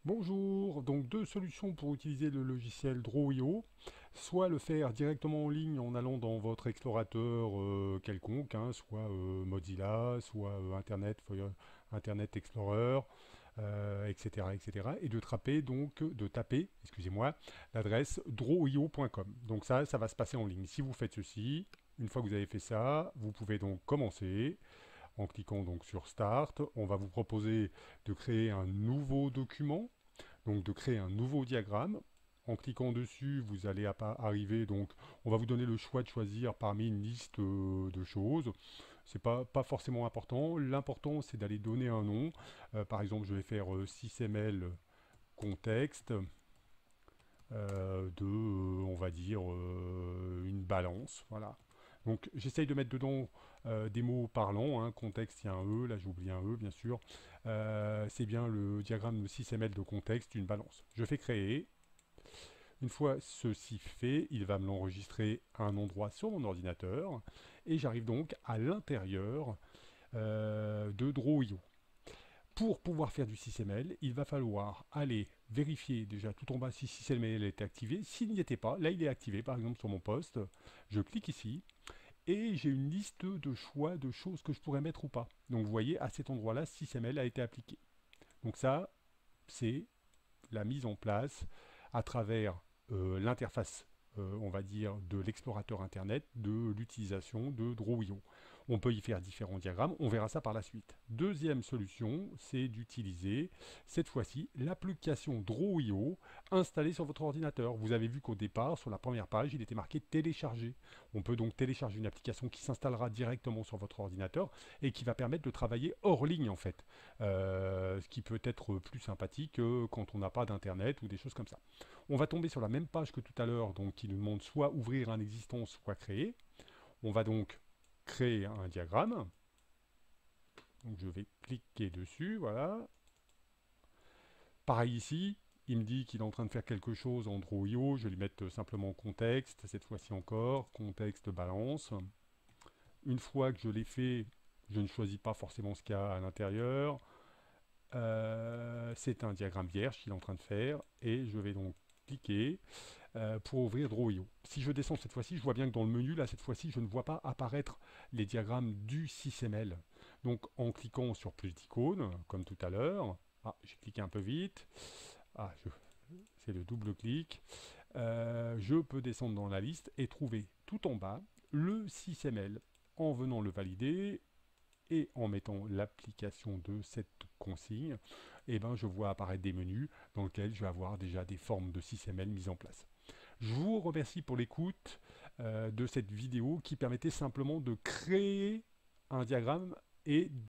Bonjour, donc deux solutions pour utiliser le logiciel Draw.io. Soit le faire directement en ligne en allant dans votre explorateur quelconque, hein, soit Mozilla, soit Internet Explorer, etc., etc. Et de taper, excusez-moi, l'adresse drawio.com. Donc ça va se passer en ligne. Si vous faites ceci, une fois que vous avez fait ça, vous pouvez donc commencer en cliquant donc sur Start. On va vous proposer de créer un nouveau document, donc de créer un nouveau diagramme. En cliquant dessus, vous allez arriver, donc on va vous donner le choix de choisir parmi une liste de choses. C'est pas forcément important. L'important, c'est d'aller donner un nom. Par exemple, je vais faire 6ml contexte on va dire, une balance. Voilà. Donc j'essaye de mettre dedans des mots parlants, hein. Contexte, il y a un E, là j'ai oublié un E bien sûr. C'est bien le diagramme de 6ml de contexte, une balance. Je fais créer. Une fois ceci fait, il va me l'enregistrer à un endroit sur mon ordinateur et j'arrive donc à l'intérieur de Draw.io. Pour pouvoir faire du 6ml, il va falloir aller vérifier déjà tout en bas si 6ml est activé. S'il n'y était pas, là il est activé par exemple sur mon poste. Je clique ici et j'ai une liste de choix de choses que je pourrais mettre ou pas. Donc vous voyez, à cet endroit-là, 6ml a été appliqué. Donc ça, c'est la mise en place à travers l'interface, on va dire, de l'explorateur Internet, de l'utilisation de Draw.io. On peut y faire différents diagrammes, on verra ça par la suite. Deuxième solution, c'est d'utiliser, cette fois-ci, l'application Draw.io installée sur votre ordinateur. Vous avez vu qu'au départ, sur la première page, il était marqué télécharger. On peut donc télécharger une application qui s'installera directement sur votre ordinateur et qui va permettre de travailler hors ligne en fait. Ce qui peut être plus sympathique quand on n'a pas d'internet ou des choses comme ça. On va tomber sur la même page que tout à l'heure, donc qui nous demande soit ouvrir un existant, soit créer. On va donc créer un diagramme. Donc je vais cliquer dessus, voilà. Pareil ici, il me dit qu'il est en train de faire quelque chose en Draw.io. Je vais lui mettre simplement contexte, cette fois-ci encore, contexte balance. Une fois que je l'ai fait, je ne choisis pas forcément ce qu'il y a à l'intérieur. C'est un diagramme vierge qu'il est en train de faire et je vais donc cliquer pour ouvrir Draw.io. Si je descends cette fois-ci, je vois bien que dans le menu, là, cette fois-ci, je ne vois pas apparaître les diagrammes du 6ml. Donc, en cliquant sur plus d'icônes, comme tout à l'heure, j'ai cliqué un peu vite, c'est le double clic, je peux descendre dans la liste et trouver tout en bas le 6ml. En venant le valider, et en mettant l'application de cette consigne, je vois apparaître des menus dans lesquels je vais avoir déjà des formes de 6ml mises en place. Je vous remercie pour l'écoute de cette vidéo qui permettait simplement de créer un diagramme et